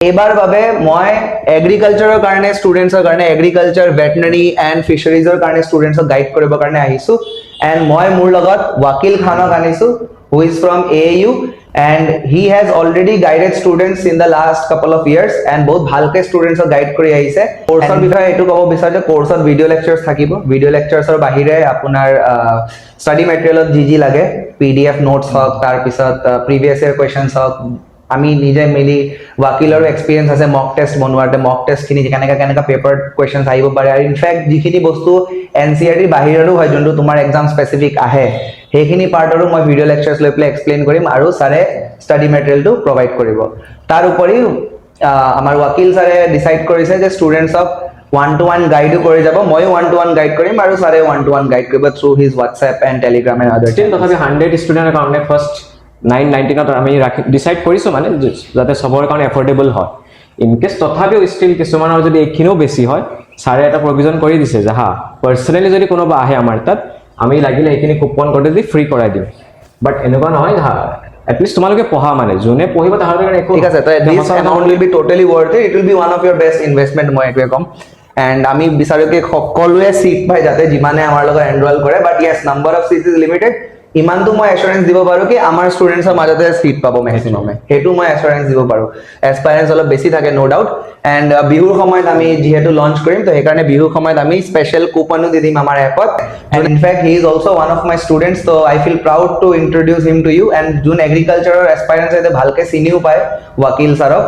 এইবাৰ বাবে মই এগ্ৰিকালচাৰৰ কাৰণে ষ্টুডেণ্টছৰ কাৰণে এগ্ৰিকালচাৰ ভেটেনাৰী এণ্ড ফিচাৰিজৰ কাৰণে ষ্টুডেণ্টছক গাইড কৰিবৰ কাৰণে আহিছোঁ এণ্ড মই মোৰ লগত ৱাকিল খানক আনিছোঁ who is from AAU and he has already guided students in the last couple of years and বহুত ভালকে ষ্টুডেণ্টছক গাইড কৰি আহিছে কোৰ্ছৰ বিষয়ে এইটো ক'ব বিচাৰো যে কোৰ্ছত ভিডিঅ' লেকচাৰ্ছ থাকিব ভিডিঅ' লেকচাৰ্ছৰ বাহিৰে আপোনাৰ ষ্টাডি মেটেৰিয়েলত যি লাগে PDF নোটছ হওক তাৰপিছত প্ৰিভিয়াছ ইয়াৰ কুৱেশ্যনছ হওক আমি নিজে মিলি ৱাকিলৰো এক্সপিৰিয়েঞ্চ আছে মক টেষ্ট বনোৱাতে মক টেষ্টখিনি কেনেকা পেপাৰ কুৱেশ্যনছ আহিব পাৰে আৰু ইনফেক্ট যিখিনি বস্তু NCERT বাহিৰৰো হয় যোনটো তোমাৰ এক্সাম স্পেচিফিক আহে সেইখিনি পাৰ্টৰো মই ভিডিঅ' লেকচাৰ্ছ লৈ পেলাই এক্সপ্লেইন কৰিম আৰু ছাৰে ষ্টাডি মেটেৰিয়েলটো প্ৰভাইড কৰিব তাৰ উপৰিও আমাৰ ৱাকিল ছাৰে ডিচাইড কৰিছে যে ষ্টুডেণ্টছক 1-to-1 গাইডো কৰি যাব ময়ো 1-to-1 গাইড কৰিম আৰু ছাৰে 1-to-1 গাইড কৰিব through his WhatsApp and Telegram and other তথাপি 100 ষ্টুডেণ্টৰ কাৰণে ফাৰ্ষ্ট 999ত আমি ডিচাইড কৰিছোঁ মানে যাতে চবৰ কাৰণে এফৰ্ডেবল হয় ইন কেছ তথাপিও ষ্টিল কিছুমানৰ যদি এইখিনিও বেছি হয় ছাৰে এটা প্ৰভিজন কৰি দিছে যে হা পাৰ্চনেলি যদি কোনোবা আহে আমাৰ তাত আমি লাগিলে এইখিনি কুপন কৰি দি ফ্ৰী কৰাই দিম বাট এনেকুৱা নহয় হা এটলিষ্ট তোমালোকে পঢ়া মানে যোনে পঢ়িব তাহাঁতৰ কাৰণে একো ঠিক আছে তো this amount will be totally worth it will be one of your best investment মই একোৱে কম এন্ড আমি বিচাৰো কি সকলোৱে সিট পাই যাতে যিমানে আমাৰ লগত এনৰোল কৰে but yes number of seats is limited ইমানটো মই এশ্বৰেন্স দিব পাৰো কি আমাৰ ষ্টুডেণ্টছৰ মাজতে সিট পাব মেক্সিমামে সেইটো মই এশ্বৰেন্স দিব পাৰো এক্সপিৰিয়েন্স অলপ বেছি থাকে নো ডাউট এণ্ড বিহুৰ সময়ত আমি যিহেতু লঞ্চ কৰিম তো সেইকাৰণে বিহুৰ সময়ত আমি স্পেচিয়েল কুপনো দি দিম আমাৰ এপত and in fact he is also' one of my students তো I feel proud to introduce him to you and join এগ্ৰিকালচাৰৰ এক্সপিৰিয়েন্স ভালকে চিনিও পায় ৱাকিল ছাৰক